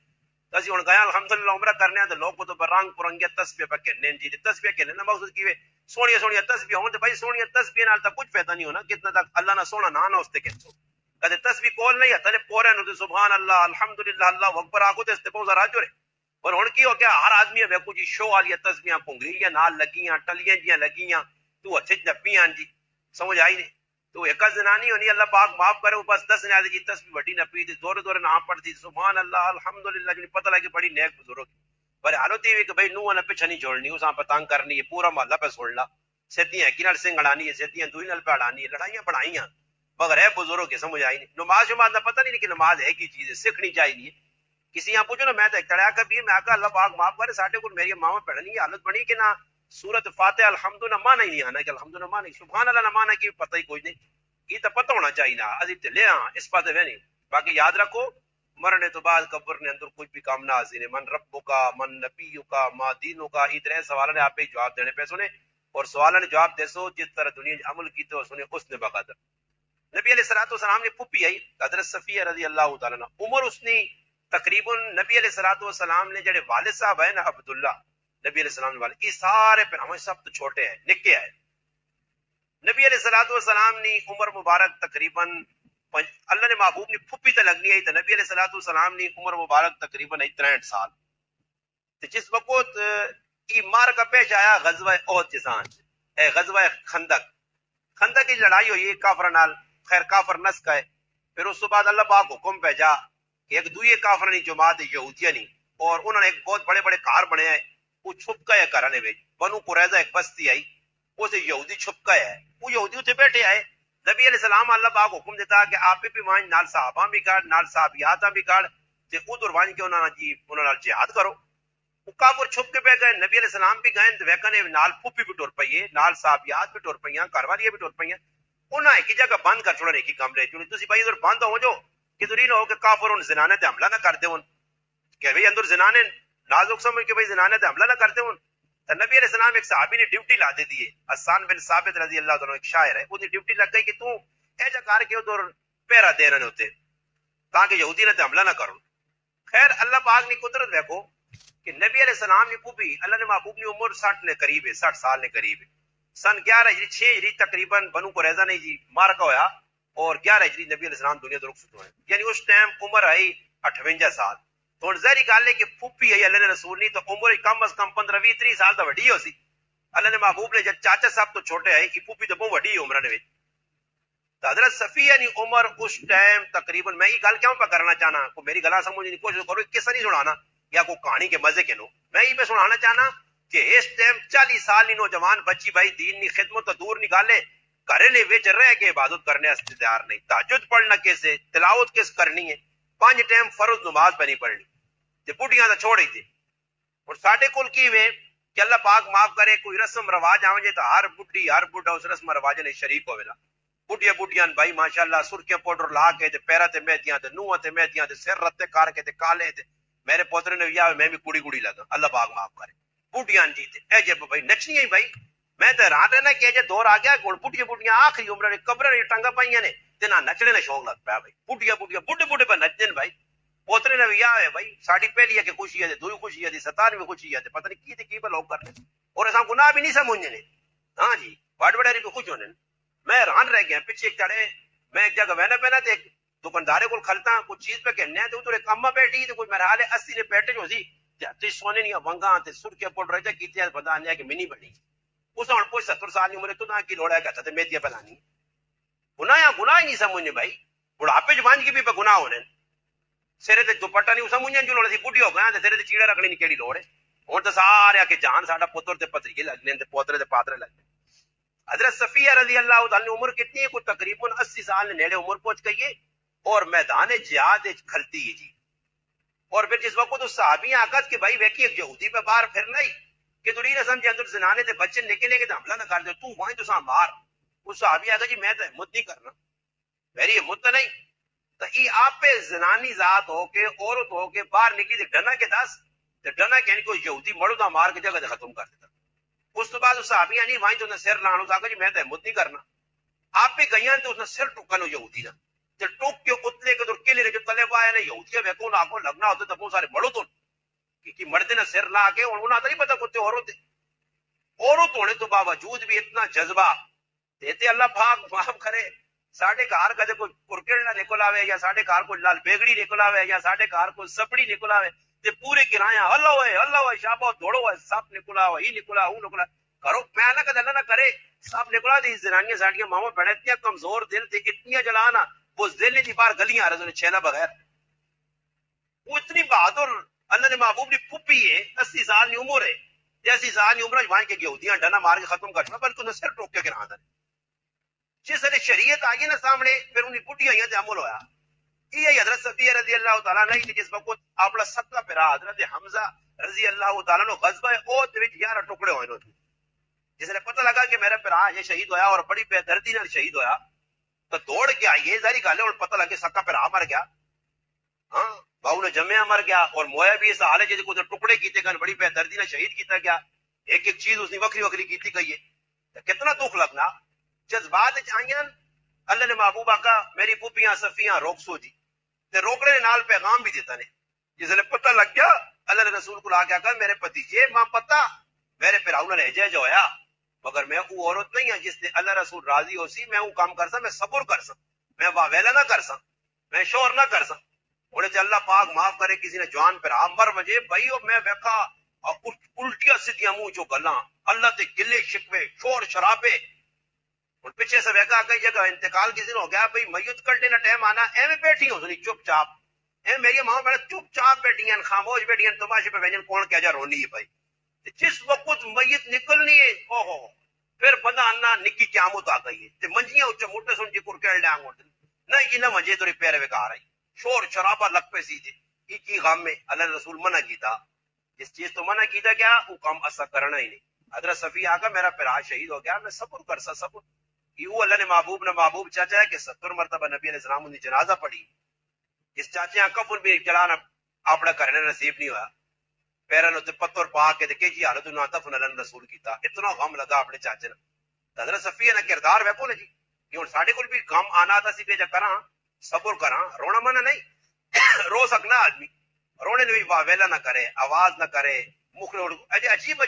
اسی ہوں گیا الحمدللہ عمرہ کرنے تو لوگ تو برنگ پرنگیا تسبیح پہ کہنے جی تسبیح کہنے نہ مقصد کی سونی سونی تسبیح ہوں تو بھائی سونی تسبیح نال تا کچھ فائدہ نہیں ہونا کتنا تک اللہ نہ سونا نہ اس تے کہتے کدے تسبیح کول نہیں ہے پورے نو سبحان اللہ الحمدللہ اللہ اکبر آگو تے تے بہت ذرا جڑے اور ہن کی ہو گیا ہر آدمی ہے کچھ شو والی تسبیحاں کنگریاں نال لگیاں ٹلیاں جیاں لگیاں تو اچھے نپیاں جی سمجھ آئی نہیں تو ایک زنانی ہونی اللہ پاک معاف کرے بس 10 نے آدھی جی تسبیح بڑی نپی تھی زور زور نہ پڑھتی سبحان اللہ الحمدللہ جی پتہ لگی بڑی نیک بزرگ پر حالت یہ کہ بھائی نو نہ پیچھے نہیں چھوڑنی اساں پتنگ کرنی ہے پورا محلہ پہ چھوڑنا سیتیاں کی نال سنگڑانی ہے سیتیاں دوئی نال پڑھانی ہے لڑائیاں بڑھائیاں مگر ہے بزرگ کے سمجھ آئی نہیں نماز شماز نہ پتہ نہیں کہ نماز ہے کی چیز ہے سیکھنی چاہیے. کسی یہاں پوچھو نا میں تو چڑھا کبھی میں آکا اللہ پاک معاف کرے ساڈے کو میری ماں پڑھنی حالت بنی کہ نہ سورت فاتحہ الحمد نہ مانا ہی نہیں آنا کہ الحمد نہ مانا سبحان اللہ نہ مانا کہ پتہ ہی کوئی نہیں یہ تو پتہ ہونا چاہیے نا ابھی لے ہاں اس پاس ہے نہیں. باقی یاد رکھو مرنے تو بعد قبر نے اندر کچھ بھی کام نہ حاضر ہے من رب کا من نبی کا ما دین کا یہ طرح سوال نے آپ ہی جواب دینے پہ سنے اور سوال نے جواب دے سو جس طرح دنیا عمل کی تو سنے اس نے بقدر. نبی علیہ الصلوۃ والسلام نے پھپھی آئی حضرت صفیہ رضی اللہ تعالیٰ عنہ عمر اس نے تقریباً نبی علیہ الصلوۃ والسلام نے جڑے والد صاحب ہے نا عبداللہ نبی علیہ السلام والے یہ سارے پھر سب تو چھوٹے ہیں نکے ہیں. نبی علیہ الصلوۃ والسلام نے عمر مبارک تقریباً اللہ نے محبوب نے پھپھی تے لگنی ہے تو نبی علیہ الصلوۃ والسلام نے عمر مبارک تقریباً 63 سال. جس وقت یہ مار کا پیش آیا غزوہ احد جسان غزوہ خندق کی لڑائی ہوئی کافر نال. خیر کافر نس کا ہے. پھر اس کے بعد اللہ پاک حکم بھیجا کہ ایک دوئی کافر نہیں جماعت یہودیہ نہیں اور انہوں نے ایک بہت بڑے بڑے کار بنے ہیں وہ چھپ گئے گھرانے میں. بنو قریظہ ایک بستی آئی اسے یہودی چھپ گئے ہے وہ یہودی اتنے بیٹھے آئے. نبی علیہ السلام اللہ پاک حکم دیتا کہ آپ بھی وہاں نال صحابہ بھی کاڑ نال صحابیات بھی کاڑ تے ادھر وہاں کے انہوں نے جہاد کرو. وہ کافر چھپ کے بیٹھ گئے. نبی علیہ السلام بھی گئے ویکنے نال پھپھی بھی ٹر پئی نال صحابیات بھی ٹر پئی گھر والیاں بھی ٹر پئی. انہاں ایک ہی جگہ بند کر چھوڑا ایک ہی کمرے چ تسی بھائی ادھر بند ہو جو کہ ادھر ہی نہ ہو کہ کافر ان زنانے تے حملہ نہ کر دے کہ بھئی اندر زنانے نازک سمجھ کے بھئی زنانے تے حملہ نہ کر دے. تو نبی علیہ السلام ایک صحابی نے ڈیوٹی لا دے دی حسان بن ثابت رضی اللہ عنہ ایک شاعر ہے وہ ڈیوٹی لگ گئی کہ تو اے جا کر کے ادھر پہرا دے رہے ہوتے تاکہ یہودی نے تے حملہ نہ کرو. خیر اللہ پاک نے قدرت دیکھو کہ نبی علیہ السلام کی پھوپھی اللہ نے محبوب کی عمر 60 نے قریب ہے 60 سال نے قریب ہے. سن 11 ہجری 6 ہجری تقریباً بنو قریظہ نے جی مارکا ہویا اور 11 ہجری نبی علیہ السلام دنیا تو رخصت ہوئے یعنی اس ٹائم عمر آئی 58 سال. تو ظاہری گل ہے کہ پھوپھی ہے اللہ نے رسول نہیں تو عمر کم از کم 15 20 30 سال تو وڈی ہو سی. اللہ نے محبوب نے جب چاچا صاحب تو چھوٹے ہے کہ پھوپھی تو بہت وڈی عمر نے تو حضرت صفیہ نے عمر اس ٹائم تقریباً میں یہ گل کیوں پہ کرنا چاہنا کو میری گلا سمجھنے کی کوشش کرو کس نہیں سنانا یا کوئی کہانی کے مزے کے لو میں یہ سنانا چاہنا کہ اس ٹائم 40 سال نوجوان بچی بھائی دین نی خدمت تو دور نکالے گھرے نے وچ رہ کے عبادت کرنے واسطے تیار نہیں. تہجد پڑھنا کیسے تلاوت کس کرنی ہے 5 ٹائم فرض نماز پہ نہیں پڑھنی تے بڈیاں تو چھوڑ ہی دے. اور ساڈے کول کی وے کہ اللہ پاک معاف کرے کوئی رسم رواج آوے تو ہر بڈھی ہر بڈھا اس رسم رواج نے شریک ہوے لا. بڈیاں بھائی ماشاءاللہ سرخیاں پاؤڈر لا کے تے پیرا تے مہدیاں تے نوہاں تے مہدیاں تے سر رتے کر کے تے کالے تے میرے پوترے نے یا میں بھی کڑی لگا اللہ پاک معاف کرے. بڈیاں جی تے اے جے بھائی نچنی ہی بھائی میں تے رات ہے نا کہ جے دور آ گیا کول بڈیاں آخری عمر نے قبر نے ٹنگا پائیاں نے تے نہ نچنے دا شوق لگ پیا بھائی بڈھے بڈھے پہ نچن بھائی. پوترے نے بھی ہے بھائی ساڈی پہلی ہے کہ خوشی ہے دوئی خوشی ہے 17 بھی خوشی ہے پتہ نہیں کی تے کی پہ لوگ کرنے اور اساں گناہ بھی نہیں سمجھنے نے. ہاں جی بڑے بڑے بھی خوش ہونے. میں حیران رہ گیا پیچھے ایک چڑھے میں ایک جگہ بہنا پہنا تے دکاندارے کو کھلتا کچھ چیز پہ کہنے ہیں تو ادھر ایک اما بیٹھی تے کوئی میرا حال ہے 80 نے پیٹے جو سی تے سونے نہیں ونگاں تے سرخیاں پڑ رہے تے کیتے پتہ نہیں کہ منی بنی اس ہن کوئی 70 سال کی عمر تو نہ کی لوڑ ہے کہ تے میدیاں پلانی گناہ ہی نہیں سمجھنے بھائی. بڑھاپے جوان کی بھی پہ گناہ ہونے سرے تے دوپٹا نہیں سمجھنے جو لوڑ سی بڈھی ہو گیا تے سرے تے چیڑا رکھنی نہیں کیڑی لوڑ ہے. ہن تے سارے کہ جان ساڈا پتر تے پتری لگنے تے پوترے تے پاترے لگنے. حضرت صفیہ رضی اللہ تعالی عمر کتنی ہے کوئی تقریباً 80 سال نیڑے عمر پہنچ گئی ہے اور میدان جہاد کھلتی ہے جی. اور پھر جس وقت اس صحابی آکت کہ بھائی ویکھی ایک یہودی پہ باہر پھرنا ہی کہ تو نہیں سمجھے اندر زنانے تے بچے نکلے کے حملہ نہ کر دے تو وہیں تو سا مار. اس صحابی آکت جی میں تو ہمت نہیں کرنا میری ہمت تو نہیں تو یہ آپ پہ زنانی ذات ہو کے عورت ہو کے باہر نکلی تے ڈنا کے 10 تے ڈنا کہ کوئی یہودی مڑو دا مار کے جگہ ختم کر دیتا. اس تو بعد صحابیاں نہیں وہیں تو سر لانا کہا جی میں تو ہمت نہیں کرنا. آپ پہ گئیاں تو اس نے سر ٹوکا نو یہودی نا تے ٹوک کے اتلے کے دور کیلے جو تلے پایا نے یہودی ویکو نہ کو لگنا ہوتا تو بہت سارے مڑو تو کہ مرد نے سر لا کے اور انہاں تو نہیں پتہ کتے عورت ہونے تو باوجود بھی اتنا جذبہ دیتے اللہ پاک معاف کرے. ساڈے گھر کدے کوئی کرکٹ نہ نکل آوے یا ساڈے گھر کوئی لال بیگڑی نکل آوے یا ساڈے گھر کوئی سپڑی نکل آوے تے پورے کرایہ اللہ ہوئے شابو دوڑو ہوئے سب نکلا ہوا ہی نکلا ہوں نکلا کرو پیا نہ کدے اللہ نہ کرے سب نکلا دی زنانیاں ساڈیاں ماما بڑے اتنی کمزور دل تے اتنی جلانا وہ دل دی بار گلیاں آ رہے چھیلا بغیر وہ اتنی بہادر اللہ نے محبوب نے پھپھی ہے 80 سال کی عمر ہے 80 سال کی عمر وہاں کے یہودیاں ڈنا مار کے ختم کرنا بلکہ انہیں سر ٹوک کے گرا دے. جس نے شریعت آئی نا سامنے پھر انہیں بڈھیاں ہی تے عمل ہویا. یہ حضرت صفیہ رضی اللہ تعالیٰ عنہ جس وقت اپنا 7 پیرا حضرت حمزہ رضی اللہ تعالیٰ عنہ غزوہ احد وچ 11 ٹکڑے ہوئے نو جس نے پتہ لگا کہ میرا پیرا یہ شہید ہویا اور بڑی بے دردی نال شہید ہویا تو دوڑ کے آئیے ظاہری گل ہے اور پتہ لگے سکا پیرا مر گیا. ہاں باؤ نے جمیا مر گیا اور مویا بھی اس حال ہے جس کو ٹکڑے کیتے گئے بڑی بے دردی نال شہید کیتا گیا. ایک ایک چیز اس نے وکری وکری کیتی گئی ہے تو کتنا دکھ لگنا. جذبات آئیاں اللہ نے محبوب آقا میری پھوپھیاں صفیاں روک سو جی تے روکنے نال پیغام بھی دیتا نے جس نے پتہ لگ گیا اللہ نے رسول کو لا کے کہا میرے بھتیجے ماں پتہ میرے پراؤ نے جو ہویا مگر میں وہ عورت نہیں ہوں جس نے اللہ رسول راضی ہو سی میں وہ کام کر سا میں صبر کر سا میں واویلا نہ کر سا میں شور نہ کر سا انہیں تے اللہ پاک معاف کرے کسی نے جوان پر مر وجے بھائی میں ویکھا الٹیاں سیدھیاں منہ چو گلاں اللہ تے گلے شکوے شور شرابے اور پیچھے سے ویکھا کئی جگہ انتقال کسی نے ہو گیا بھائی میت کٹنے کا ٹائم آنا ایویں بیٹھی ہو سنی چپ چاپ اے میری ماں بڑے چپ چاپ بیٹھی ہیں خاموش بیٹھی ہیں تماشے پہ وینجن کون کیا جا رونی ہے بھائی جس وقت میت نکلنی ہے اوہو پھر بندہ انا نکی قیامت آ گئی ہے تے منجیاں اچھے موٹے سن جی کر کے ڈانگ ہوتے نہ یہ نہ مجھے تو پیرے وکا رہی شور شرابہ لگ پہ سی جی کی غام میں اللہ نے رسول منع کیتا جس چیز تو منع کیتا کیا وہ کام ایسا کرنا ہی نہیں حضرت صفیہ آقا میرا پرا شہید ہو گیا میں صبر کر سا صبر یہ اللہ نے محبوب چاچا ہے کہ 70 مرتبہ نبی علیہ السلام نے جنازہ پڑھی اس چاچے کفن بھی چلانا اپنا کرنے نصیب نہیں ہوا پیرن تے پتھر پا کے کہ جی حالت نہ دفن اللہ رسول کیتا اتنا غم لگا اپنے چاچے نے حضرت صفیہ نے کردار ویکھو نا جی کہ ہن ساڈے کول بھی غم آنا تا سی کہ جا کراں صبر کراں رونا منع نہیں رو سکنا آدمی رونے نے بھی واویلا نہ کرے آواز نہ کرے مکھ اجے عجیب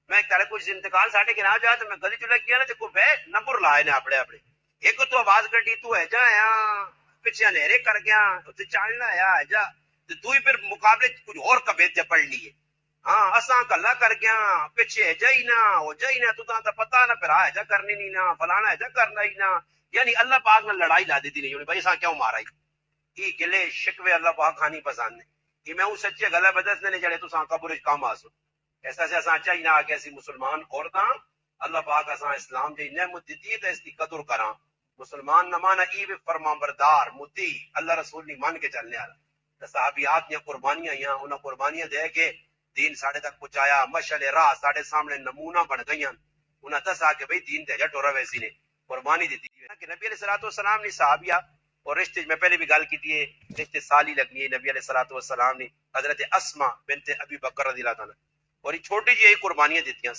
میں تارے کچھ انتقال ساڈے کے نہ جا تو میں گلی چ لگ گیا نا تے کوئی بہ نمبر لائے نے اپنے ایک تو آواز کٹی تو ہے جا پیچھے لہرے کر گیا تے چالنا ہے جا تو ہی پھر مقابلے کچھ اور کبیت جا پڑھ لیے ہاں اساں کلا کر گیا پیچھے جائی نہ ہو جائی نہ تو تا پتہ نہ پھر ہے جا کرنی نہیں نہ فلانا ہے جا کرنا ہی نہ یعنی اللہ پاک نے لڑائی لا دی نہیں بھائی اساں کیوں مارا ہی گلے شکوے اللہ پاک خانی پسند نے کہ میں وہ سچے گلا بدسنے نے جڑے تو ساں قبر وچ کام آسو ایسا سے اساں چاہیے نہ کہ اسی مسلمان عورتاں اللہ پاک اساں اسلام دی نعمت دتی ہے تے اس دی قدر کراں مسلمان نہ مانا ای فرما بردار متی اللہ رسول نہیں مان کے چلنے والا صحابیات نے قربانیاں یا انہاں قربانیاں دے کے دین ساڑھے تک پہنچایا مشعل راہ ساڑھے سامنے نمونہ بن گئیاں انہاں دسا کہ بھئی دین تے جا ٹورا ویسی نے قربانی دیتی ہے کہ نبی علیہ الصلوۃ والسلام نے صحابیہ اور رشتے میں پہلے بھی گل کی تھی رشتے سالی لگنی ہے نبی علیہ الصلوۃ والسلام نے حضرت اسماء بنت ابی بکر رضی اللہ عنہ اور یہ چھوٹی جی قربانیاں دیتیاں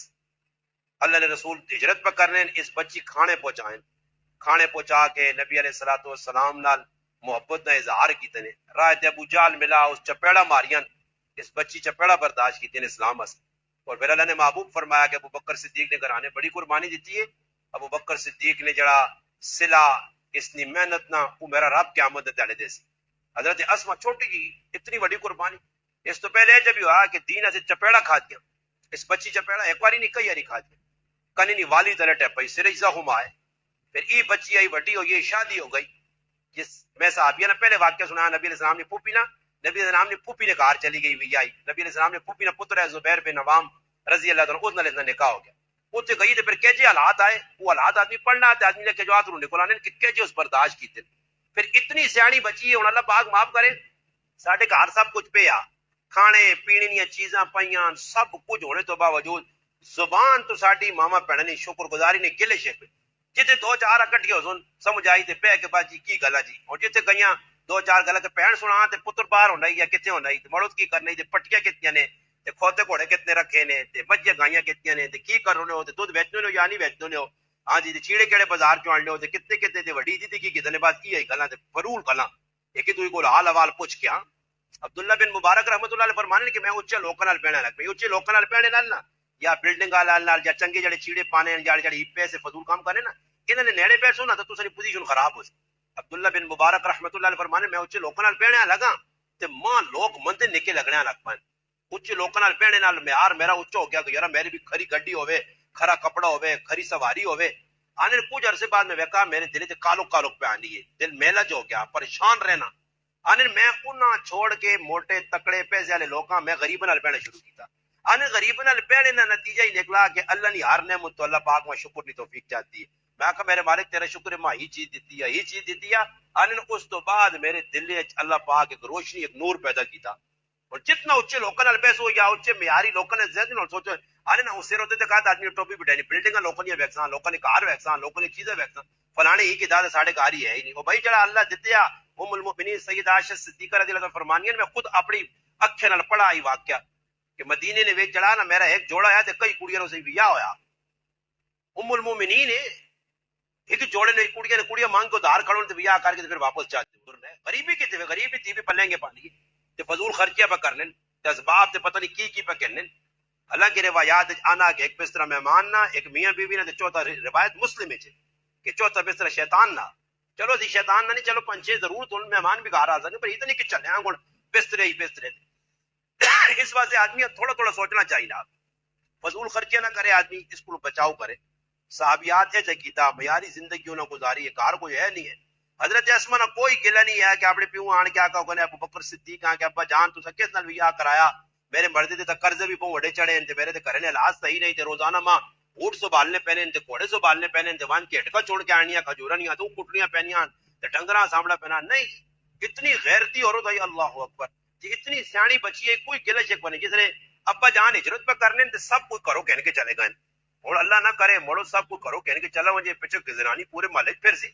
اللہ نے رسول ہجرت پر کرنے اس بچی کھانے پہنچا کے نبی علیہ الصلوۃ والسلام نال محبت کا اظہار کیتے نے راہ تے ابو جہل ملا اس چپیڑا ماریاں اس بچی چپیڑا برداشت کیتے نے اسلام اس اور پھر اللہ نے محبوب فرمایا کہ ابو بکر صدیق نے گھرانے بڑی قربانی دیتی ہے ابو بکر صدیق نے جڑا صلہ اس نے محنت نہ وہ میرا رب قیامت دے تلے دے سی حضرت اسماء چھوٹی جی اتنی بڑی قربانی اس تو پہلے جب ہوا کہ دین سے چپیڑا کھا دیا اس بچی چپیڑا ایک باری نہیں کئی باری کھا دیا کنی نہیں والی طرح ٹپائی سر زخم آئے پھر ای بچی آئی بڑی ہو گئی شادی ہو گئی جس میں صحابیہ نے پہلے واقعہ سنایا نبی علیہ السلام نے پھوپھی نہ نبی علیہ السلام نے پھوپھی نے کار چلی گئی وی آئی نبی علیہ السلام نے پھوپھی نے پتر ہے زبیر بن عوام رضی اللہ عنہ اس نے نکاح ہو گیا اتنے گئی تو پھر کہجے حالات آئے وہ حالات آدمی پڑھنا آتے آدمی نے کہجوات رو نکل آنے کہ کہجے اس برداشت کیتے پھر اتنی سیاڑی بچی ہے ہن اللہ پاک معاف کرے ساڈے گھر سب کچھ پیا کھانے پینے دیا چیزاں پیاں سب کچھ ہونے تو باوجود زبان تو ساڈی ماما بھن نے شکر گزاری نے گلے شکوے جتے دو چار اکٹھے ہو سن سمجھ آئی تے پہ کے بعد جی کی گلا جی اور جتے گئیاں دو چار گلا کے پہن سنا تے پتر باہر ہونا یا کتے ہونا تے مرد کی کرنی تے پٹکیاں کتنی نے تے کھوتے گھوڑے کتنے رکھے نے تے مجھے گائیاں کتنی نے تے کی کرنے ہو تے دودھ بیچنے ہو یا نہیں بیچنے ہو ہاں جی چیڑے کیڑے بازار چ آنے ہو تے کتنے کتنے تے وڈی جی کی کتنے بعد کی آئی گلا تے فرول گلا ایک دوئی کو حال حوال پوچھ کے عبداللہ بن مبارک رحمۃ اللہ علیہ فرمانے کہ میں اچے لوکاں نال بہنا لگ پئی اچے لوکاں نال بہنے نال نہ یا بلڈنگ نال یا چنگے جڑے چیڑے پانے جڑے پیسے فضول کام کرنے نا انہاں نے نیڑے بیٹھو نا تو تساں پوزیشن خراب ہو سی عبداللہ بن مبارک رحمۃ اللہ علیہ فرمانے میں اچے لوکاں نال بہنے لگا تے ماں لوگ مندے نکے لگنے لگ پائیں اچے لوکاں نال بہنے نال معیار میرا اچا ہو گیا کہ یار میری بھی کھری گڈی ہوے کھرا کپڑا ہوے کھری سواری ہوے آنے کچھ عرصے بعد میں ویکھا میرے دل تے کالو کالو پہ آنی ہے دل میلج ہو گیا پریشان رہنا آنے میں انہاں چھوڑ کے موٹے تکڑے پیسے والے لوکاں میں غریب نال بہنا شروع کیتا آنے غریب نال بہنے دا نتیجہ ہی نکلا کہ اللہ نے ہر نعمت تو اللہ پاک میں شکر کی توفیق چاہتی ہے میں کہا میرے مالک تیرا شکر ہے ماں ہی چیز دیتی ہے ہی چیز دیتی ہے آنے اس تو بعد میرے دل وچ اللہ پاک ایک روشنی ایک نور پیدا کیتا اور جتنا اچھے لوکاں نال پیسو یا اچھے معیاری لوکاں نے زیادہ نال سوچو آنے نہ اس روتے تے کہا آدمی ٹوپی بٹھائی بلڈنگاں لوکاں دی ویکساں لوکاں نے کار ویکساں لوکاں نے چیزاں ویکساں فلانے ہی کی داد ساڈے گھر ہی ہے ہی نہیں او بھائی جڑا اللہ دتیا ام المؤمنین سیدہ عائشہ صدیقہ رضی اللہ عنہا فرمانیاں میں خود اپنی اکھیں نال پڑھا ہی واقعہ کہ مدینے نے وچ جڑا نا میرا ایک جوڑا ہے تے کئی کڑیاں نوں سی بیاہ ہویا ام المؤمنین ایک جوڑے نے کڑیاں مانگ کو دھار کھڑون تے بیاہ کر کے پھر واپس چاہتے غریبی کتے غریبی تھی بھی پلیں گے پانی تے فضول خرچیاں پہ کر لیں تے اسباب تے پتہ نہیں کی پہ کہنے اللہ کی روایات آنا کہ ایک بستر مہمان نہ ایک میاں بیوی نہ تے چوتھا روایت مسلم ہے کہ چوتھا بستر شیطان نہ چلو جی شیطان نہ نہیں چلو پنچے ضرور تو مہمان بھی گھر آ سکے پر اتنی کہ چلے ہاں بسترے ہی بسترے اس واسطے آدمی تھوڑا تھوڑا سوچنا چاہیے آپ فضول خرچے نہ کرے آدمی اس کو بچاؤ کرے صحابیات ہے کتاب معیاری زندگیوں نہ گزاری ہے کار کوئی ہے نہیں ہے حضرت اسما نہ کوئی گلا نہیں ہے کہ اپنے پیو آن کیا کہ ابو بکر صدیق آ کہ ابا جان تو کس نال ویاہ کرایا میرے مرد تے قرض بھی بہت وڈے چڑھے تے میرے تے گھر نے حالات صحیح نہیں تے روزانہ ماں اونٹ سنبھالنے پینے تے گھوڑے سنبھالنے پینے تے وان کے اٹکا چھوڑ کے آنیاں کھجوراں نہیں تو کٹڑیاں پینیاں تے ڈنگراں سامنا پینا نہیں اتنی غیرتی عورت ہے اللہ اکبر جی اتنی سیانی بچی ہے کوئی گلہ شکوہ نہیں جس نے ابا جان ہجرت پہ کرنے تے سب کوئی کرو کہنے کے چلے گئے اور اللہ نہ کرے مڑو سب کو کرو کہنے کے چلا مجھے پیچھے گزرانی پورے محلے پھر سی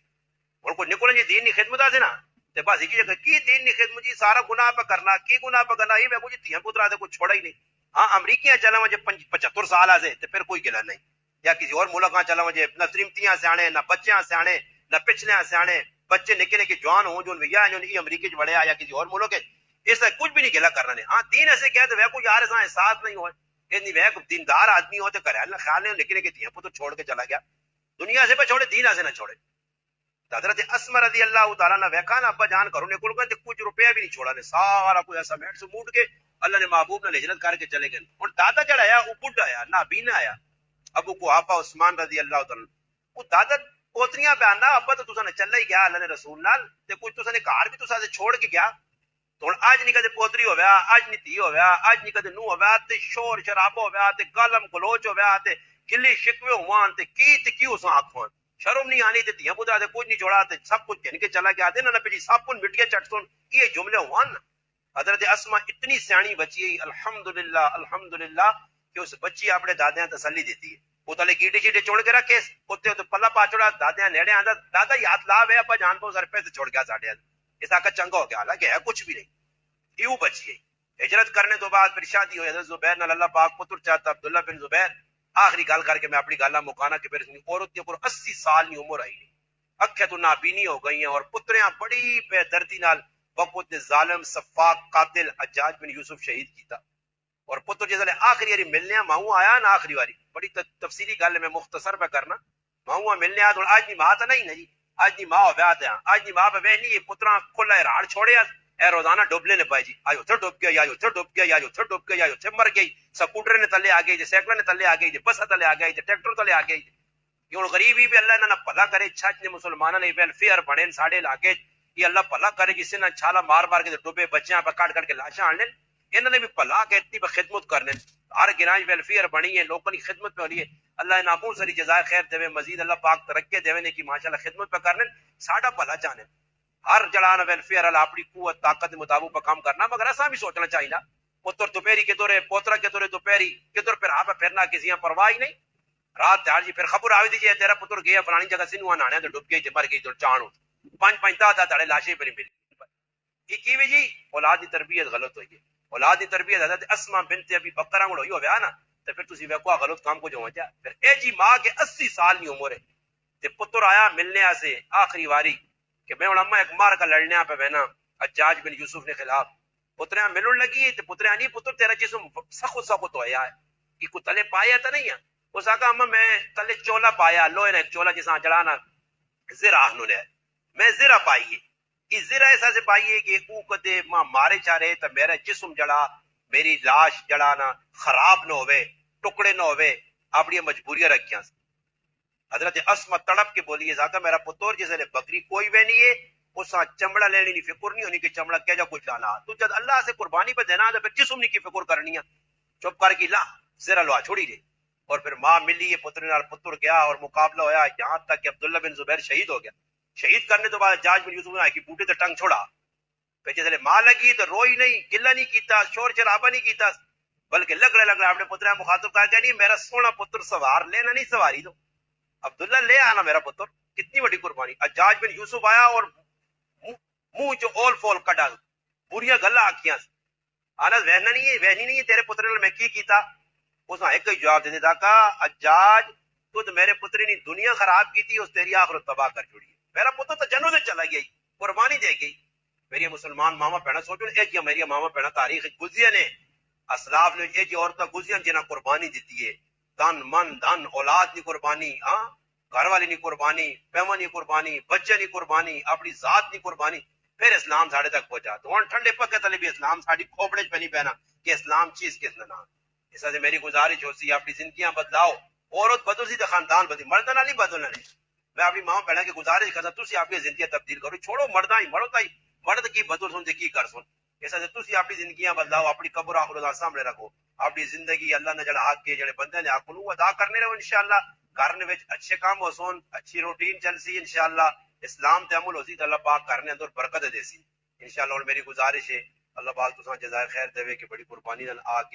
اور کوئی نکلے جی دین کی خدمت آ نا تے بس ایک جگہ کی دین کی خدمت جی سارا گناہ پہ کرنا کی گناہ پہ کرنا یہ میں کچھ تیاں پترا دے کوئی چھوڑا ہی نہیں ہاں امریکہ چلا مجھے 75 سال آ تے پھر کوئی گلا نہیں یا کسی اور ملک چلا مجھے نہ تریمتیاں سیانے نہ بچیاں سیانے نہ پچھلے سیانے بچے نکے نکے جوان ہوں جو ویا جو نہیں امریکہ چ بڑے یا کسی اور ملک ہے اس سے کچھ بھی نہیں گلا کرنا نہیں ہاں دین ایسے کہتے وہ کوئی یار ایسا احساس نہیں ہو دیندار آدمی ہو تو کرے نہ خیال نہیں نکلے کے دیا پتر چھوڑ کے چلا گیا دنیا سے پہ چھوڑے دین سے نہ چھوڑے حضرت اسما رضی اللہ تعالیٰ نے ویکھا نا ابا جان کرو نکل گئے کچھ روپیہ بھی نہیں چھوڑا نے سارا کوئی ایسا میٹ سے موٹ کے اللہ نے محبوب نے ہجرت کر کے چلے گئے اور دادا چڑھایا وہ بڈ آیا نہ بینا آیا ابو کو آپا عثمان رضی اللہ تعالیٰ وہ دادا پوتریاں پہ آنا ابا تو نے چلا ہی گیا اللہ نے رسول نال تے کچھ تو نے گھر بھی تو چھوڑ کے گیا تو آج نہیں کدے پوتری ہویا آج نہیں تھی ہویا آج نہیں کدے نو ہویا تے شور شرابہ ہویا تے گالم گلوچ ہویا تے گلی شکوے ہوان تے کی اس آنکھوں شرم نہیں آنی تے دیا پترا تے کچھ نہیں چھوڑا تے سب کچھ کہنے کے چلا گیا دے نہ پہ سب کچھ مٹ گیا چٹ سن یہ جملے ہوان حضرت اسما اتنی سیانی بچی الحمدللہ الحمدللہ کہ اس بچی اپنے دادیاں تسلی دیتی ہے وہ تلے گیٹے شیٹے چھوڑ کے رکھے اتنے پلا پاچڑا دادیاں نیڑے آندا دادا یاد لا وے ابا جان پو سر پیسے چھوڑ گیا ساڈے اس آکا چنگا ہو گیا حالانکہ ہے کچھ بھی نہیں یوں بچی ہے ہجرت کرنے تو بعد پھر شادی ہوئی حضرت زبیر نال اللہ پاک پتر چاہتا عبداللہ بن زبیر آخری گل کر کے میں اپنی گالا مکانا کہ پھر عورت کے اوپر 80 سال کی عمر آئی نہیں اکھے تو نابینی ہو گئی ہیں اور پتریاں بڑی بے دردی نال وقت نے ظالم صفاق قاتل حجاج بن یوسف شہید کیتا اور پتر جس آخری واری ملنے ماؤں آیا نا آخری واری بڑی تفصیلی گل میں مختصر پہ کرنا ماؤں ملنے آیا تو آج نہیں ماں تو نہیں نا جی آج نہیں ماں ہو آج نہیں ماں پہ نہیں پترا کھلا راڑ چھوڑے اے روزانہ ڈوبلے نے پائے جی آج اتھر ڈوب گیا یا اتھر ڈوب گیا یا اتھر ڈوب گیا یا اتھر مر گئی سکوٹر نے تلے آ گئی سائیکل نے تلے آ گئی بس تلے آ گئی ٹریکٹر تلے آ گئی یہ غریبی بھی اللہ نے بھلا کرے چھچ نے مسلمانوں نے ویلفیئر بنے ساڑے علاقے یہ اللہ بھلا کرے جس نے چھالا مار مار کے ڈوبے بچیاں پہ کٹ کٹ کے لاشاں آنے انہوں نے بھی بھلا کے اتنی پہ خدمت کرنے ہر گراج ویلفیئر بنی ہے لوگوں کی خدمت میں ہو رہی ہے اللہ ناکون ساری جزائے خیر دے مزید اللہ پاک ترقی دے نے کی ماشاءاللہ خدمت پہ کرنے ساڈا بھلا چاہنے ہر جڑانا ویلفیئر اللہ اپنی قوت طاقت کے مطابق پہ کام کرنا مگر ایسا بھی سوچنا چاہیے نا پتر دوپہری کے دورے پوترا کے دورے دوپہری کے دور پھر آپ پھرنا کسی پرواہ ہی نہیں رات تیار جی پھر خبر آئی دیجیے تیرا پتر گیا فلانی جگہ سنوا نانے تو ڈب گئی تو مر گئی تو چانو 5 داڑے لاشیں پہ ملی کی بھی جی اولاد کی تربیت غلط ہوئی ہے اولاد کی تربیت حضرت اسما بنت ابی بکر ہوئی ہوا نا تو پھر تسی ویکھو غلط کام کو جو ہو جائے پھر اے جی ماں کے 80 سال کی عمر ہے تے پتر آیا ملنے سے آخری واری کہ میں علماء ایک مار کا لڑنے پہ بہنا حجاج بن یوسف نے خلاف پتریاں ملن لگی تے پتریاں نہیں پتر تیرا جسم سخت سخت ہویا ہے کہ کو تلے پایا تو نہیں ہے اس آقا اما میں تلے چولا پایا لوہے نے چولا جسا جڑانا زرا نو لے میں زرا پائیے کہ زرا ایسا سے پائیے کہ او کدے ماں مارے چارے تو میرا جسم جڑا میری لاش جڑانا خراب نہ ہوئے ٹکڑے نہ ہوئے اپنی مجبوریاں رکھیاں حضرت اسما تڑپ کے بولی زاکا میرا پتور جس نے بکری کوئی وے نہیں ہے اس چمڑا لینے کی فکر نہیں ہونی کہ چمڑا کیا جا کچھ لانا تو جب اللہ سے قربانی پہ دینا تو پھر جسم نہیں کی فکر کرنی ہے چپ کر کے لا زرا لوا چھوڑی دے اور پھر ماں ملی ہے پتر نال پتر گیا اور مقابلہ ہویا یہاں تک کہ عبداللہ بن زبیر شہید ہو گیا شہید کرنے تو بعد جاج بن یوسف نے کی بوٹے تے ٹنگ چھوڑا پھر جس ماں لگی تو روئی نہیں گلا نہیں کیتا شور شرابہ نہیں کیتا بلکہ لگ رہا اپنے پتر مخاطب کہا کہ نہیں میرا سونا پتر سوار لینا نہیں سواری دو عبداللہ لے آنا میرا پتر کتنی بڑی قربانی حجاج بن یوسف آیا اور منہ جو اول فول کٹا پوریا گلا آکھیاں آنا وہنا نہیں ہے وہنی نہیں ہے تیرے پتر نے میں کی کیتا اس نے ایک ہی جواب دے دیتا کہ حجاج تو میرے پتر نے دنیا خراب کی تھی اس تیری آخرت تباہ کر چھوڑی میرا پتر تو جنوں سے چلا گیا قربانی دے گئی میری مسلمان ماما بہن سوچو اے جی میری ماما بہن تاریخ گزریاں نے اسلاف نے اے جی عورتاں گزریاں جنہاں قربانی دیتی ہے تن من دھن اولاد کی قربانی ہاں گھر والی نہیں قربانی پیما نہیں قربانی بچے نہیں قربانی اپنی ذات نہیں قربانی پھر اسلام ساڑھے تک پہنچا تو ہن ٹھنڈے پکے تلے بھی اسلام ساڑھی کھوپڑے پہ نہیں پہنا کہ اسلام چیز کس نے نام اس سے میری گزارش ہوتی ہے اپنی زندگیاں بدلاؤ عورت بدل سی تو خاندان بدل مرد نہ نہیں بدلنا نہیں میں اپنی ماں بہن کی گزارش کرتا تسی اپنی زندگی تبدیل کرو چھوڑو مردہ ہی مرو تائی مرد کی بدل سن کی کر سن اس سے تسی اپنی زندگیاں بدلاؤ اپنی قبر آخر اللہ سامنے رکھو اپنی زندگی اللہ نے جڑا حق کے جڑے بندے نے حق نو ادا کرنے رہو انشاءاللہ کرنے وچ اچھے کام ہو سن اچھی روٹین چل سی انشاءاللہ اسلام تے عمل ہو سی اللہ پاک کرنے اندر برکت دے سی انشاءاللہ اور میری گزارش ہے اللہ پاک تساں جزائے خیر دے کہ بڑی قربانی نال آ کے